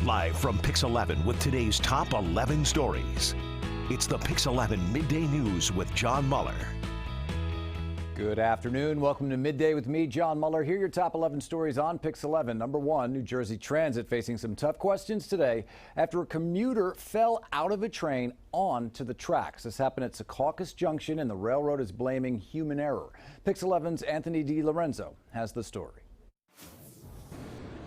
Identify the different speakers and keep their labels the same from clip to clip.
Speaker 1: Live from Pix 11 with today's top 11 stories. It's the Pix 11 Midday News with John Muller.
Speaker 2: Good afternoon. Welcome to Midday with me, John Muller. Here are your top 11 stories on Pix 11. Number one, New Jersey Transit facing some tough questions today after a commuter fell out of a train onto the tracks. This happened at Secaucus Junction, and the railroad is blaming human error. Pix 11's Anthony DiLorenzo has the story.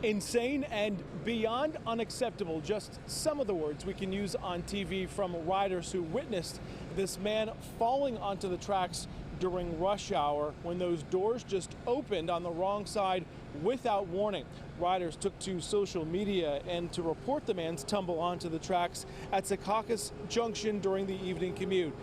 Speaker 3: Insane and beyond unacceptable. Just some of the words we can use on TV from riders who witnessed this man falling onto the tracks during rush hour when those doors just opened on the wrong side without warning. Riders took to social media and to report the man's tumble onto the tracks at Secaucus Junction during the evening commute.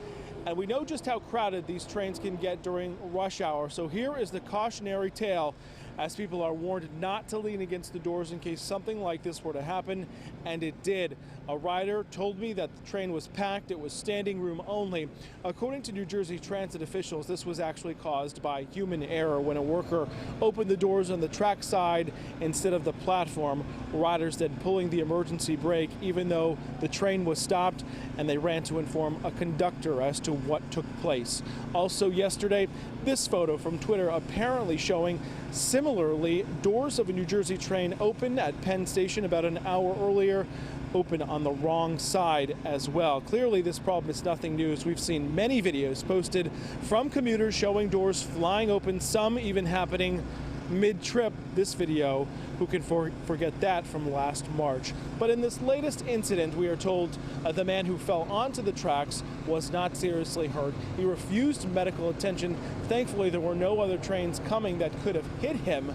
Speaker 3: And we know just how crowded these trains can get during rush hour. So here is the cautionary tale as people are warned not to lean against the doors in case something like this were to happen, and it did. A rider told me that the train was packed. It was standing room only. According to New Jersey Transit officials, this was actually caused by human error when a worker opened the doors on the track side instead of the platform. Riders then pulling the emergency brake even though the train was stopped, and they ran to inform a conductor as to what took place. Also yesterday, this photo from Twitter apparently showing similarly doors of a New Jersey train open at Penn Station about an hour earlier, open on the wrong side as well. Clearly this problem is nothing new, as we've seen many videos posted from commuters showing doors flying open, some even happening mid-trip. This video, who can forget that from last March. But in this latest incident, we are told the man who fell onto the tracks was not seriously hurt. He refused medical attention. Thankfully, there were no other trains coming that could have hit him.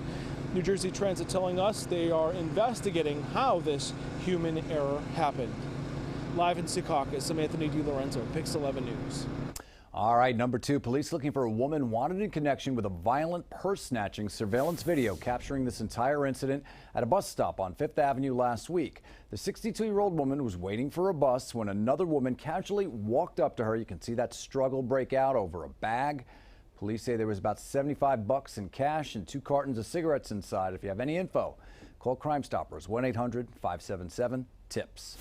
Speaker 3: New Jersey Transit telling us they are investigating how this human error happened. Live in Secaucus, I'm Anthony DiLorenzo, Pix 11 News.
Speaker 2: All right, number two, police looking for a woman wanted in connection with a violent purse snatching surveillance video capturing this entire incident at a bus stop on 5th Avenue last week. The 62-year-old woman was waiting for a bus when another woman casually walked up to her. You can see that struggle break out over a bag. Police say there was about $75 in cash and 2 cartons of cigarettes inside. If you have any info, call Crime Stoppers, 1-800-577-TIPS.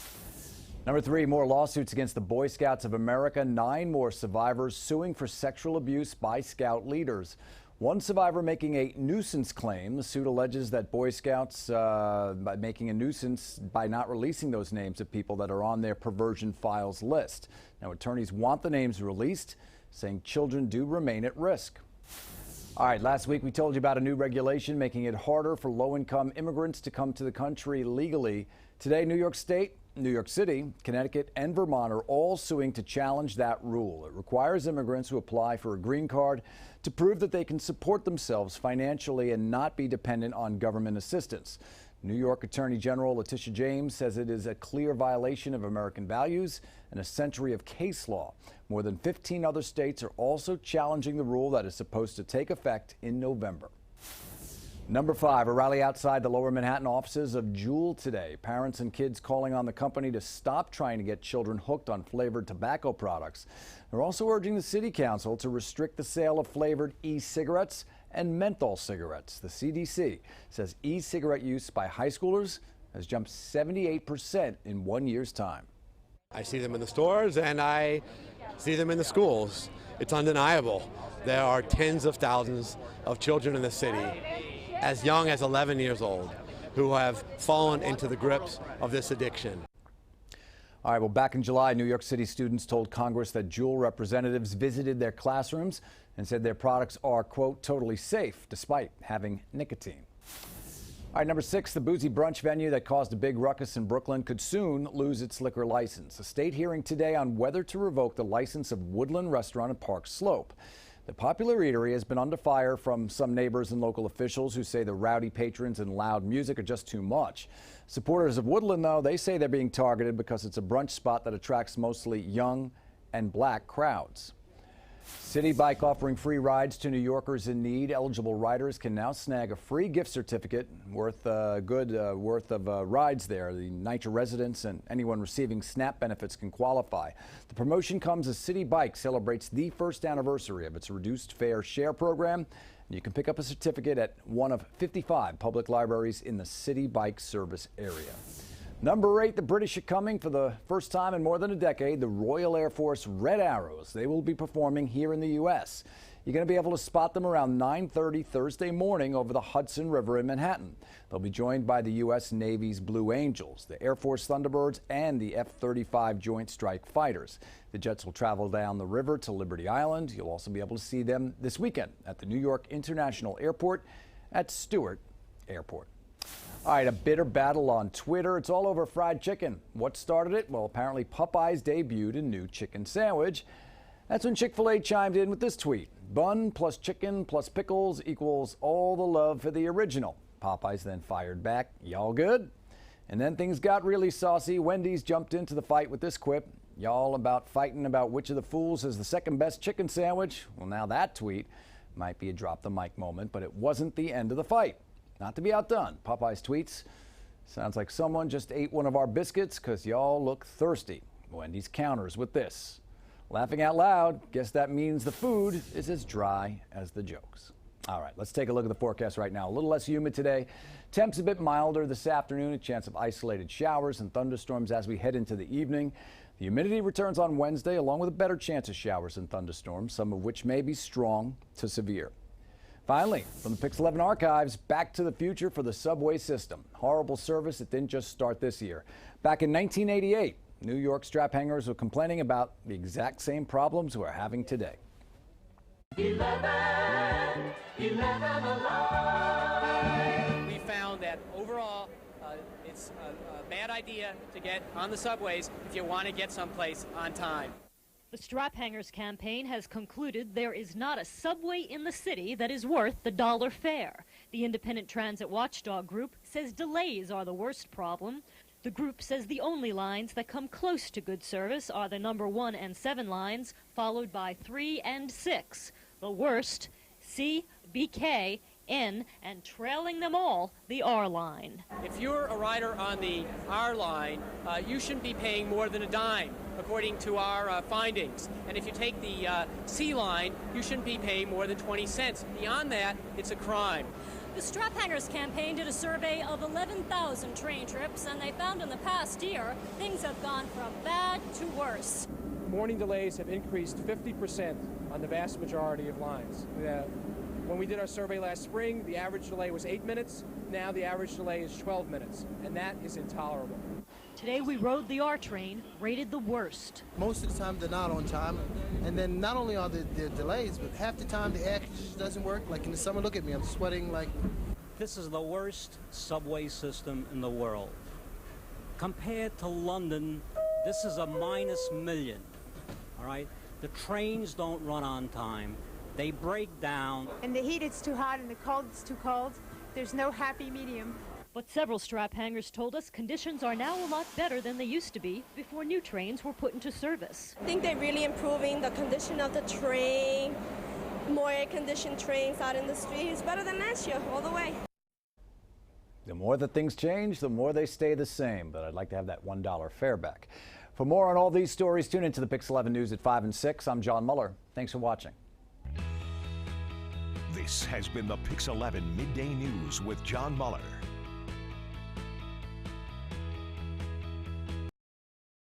Speaker 2: Number three, more lawsuits against the Boy Scouts of America. 9 more survivors suing for sexual abuse by Scout leaders. One survivor making a nuisance claim. The suit alleges that Boy Scouts by making a nuisance by not releasing those names of people that are on their perversion files list. Now, attorneys want the names released, saying children do remain at risk. All right, last week we told you about a new regulation making it harder for low-income immigrants to come to the country legally. Today, New York State, New York City, Connecticut, and Vermont are all suing to challenge that rule. It requires immigrants who apply for a green card to prove that they can support themselves financially and not be dependent on government assistance. New York Attorney General Letitia James says it is a clear violation of American values and a century of case law. More than 15 other states are also challenging the rule that is supposed to take effect in November. Number 5, a rally outside the Lower Manhattan offices of Juul today. Parents and kids calling on the company to stop trying to get children hooked on flavored tobacco products. They're also urging the city council to restrict the sale of flavored e-cigarettes and menthol cigarettes. The CDC says e-cigarette use by high schoolers has jumped 78% in 1 year's time.
Speaker 4: I see them in the stores and I see them in the schools. It's undeniable. There are tens of thousands of children in the city, as young as 11 years old, who have fallen into the grips of this addiction.
Speaker 2: All right, well, back in July, New York City students told Congress that Juul representatives visited their classrooms and said their products are, quote, totally safe despite having nicotine. All right, number 6, the boozy brunch venue that caused a big ruckus in Brooklyn could soon lose its liquor license. A state hearing today on whether to revoke the license of Woodland Restaurant at Park Slope. The popular eatery has been under fire from some neighbors and local officials who say the rowdy patrons and loud music are just too much. Supporters of Woodland, though, they say they're being targeted because it's a brunch spot that attracts mostly young and black crowds. City Bike offering free rides to New Yorkers in need. Eligible riders can now snag a free gift certificate worth worth of rides there. The NYCHA residents and anyone receiving SNAP benefits can qualify. The promotion comes as City Bike celebrates the first anniversary of its reduced fare share program. You can pick up a certificate at one of 55 public libraries in the City Bike service area. Number 8, the British are coming for the first time in more than a decade. The Royal Air Force Red Arrows. They will be performing here in the U.S. You're going to be able to spot them around 9:30 Thursday morning over the Hudson River in Manhattan. They'll be joined by the U.S. Navy's Blue Angels, the Air Force Thunderbirds, and the F-35 Joint Strike Fighters. The jets will travel down the river to Liberty Island. You'll also be able to see them this weekend at the New York International Airport at Stewart Airport. All right, a bitter battle on Twitter. It's all over fried chicken. What started it? Well, apparently Popeyes debuted a new chicken sandwich. That's when Chick-fil-A chimed in with this tweet. Bun plus chicken plus pickles equals all the love for the original. Popeyes then fired back, y'all good? And then things got really saucy. Wendy's jumped into the fight with this quip. Y'all about fighting about which of the fools has the second best chicken sandwich? Well, now that tweet might be a drop the mic moment, but it wasn't the end of the fight. Not to be outdone, Popeyes tweets, sounds like someone just ate one of our biscuits because y'all look thirsty. Wendy's counters with this. Laughing out loud, guess that means the food is as dry as the jokes. All right, let's take a look at the forecast right now. A little less humid today. Temps a bit milder this afternoon, a chance of isolated showers and thunderstorms as we head into the evening. The humidity returns on Wednesday, along with a better chance of showers and thunderstorms, some of which may be strong to severe. Finally, from the Pix 11 archives, Back to the Future for the subway system. Horrible service that didn't just start this year. Back in 1988, New York strap hangers were complaining about the exact same problems we're having today.
Speaker 5: 11 alive. We found that overall, it's a bad idea to get on the subways if you want to get someplace on time.
Speaker 6: The Strap Hangers campaign has concluded there is not a subway in the city that is worth the dollar fare. The independent transit watchdog group says delays are the worst problem. The group says the only lines that come close to good service are the number 1 and 7 lines, followed by 3 and 6. The worst, C, BK, N, and trailing them all, the R line.
Speaker 5: If you're a rider on the R line, you shouldn't be paying more than a dime, according to our findings. And if you take the C line, you shouldn't be paying more than 20 cents. Beyond that, it's a crime.
Speaker 7: The Strap Hangers campaign did a survey of 11,000 train trips, and they found in the past year, things have gone from bad to worse.
Speaker 3: Morning delays have increased 50% on the vast majority of lines. When we did our survey last spring, the average delay was 8 minutes. Now the average delay is 12 minutes, and that is intolerable.
Speaker 6: Today we rode the R train, rated the worst.
Speaker 8: Most of the time they're not on time, and then not only are there delays, but half the time the air conditioner doesn't work. Like in the summer, look at me, I'm sweating like...
Speaker 9: This is the worst subway system in the world. Compared to London, this is a -1,000,000, all right? The trains don't run on time. They break down.
Speaker 10: In the heat, it's too hot. In the cold, it's too cold. There's no happy medium.
Speaker 6: But several strap hangers told us conditions are now a lot better than they used to be before new trains were put into service.
Speaker 11: I think they're really improving the condition of the train. More air-conditioned trains out in the street is better than last year, all the way.
Speaker 2: The more that things change, the more they stay the same. But I'd like to have that $1 fare back. For more on all these stories, tune into the Pix 11 News at 5 and 6. I'm John Muller. Thanks for watching.
Speaker 1: This has been the Pix 11 Midday News with John Muller.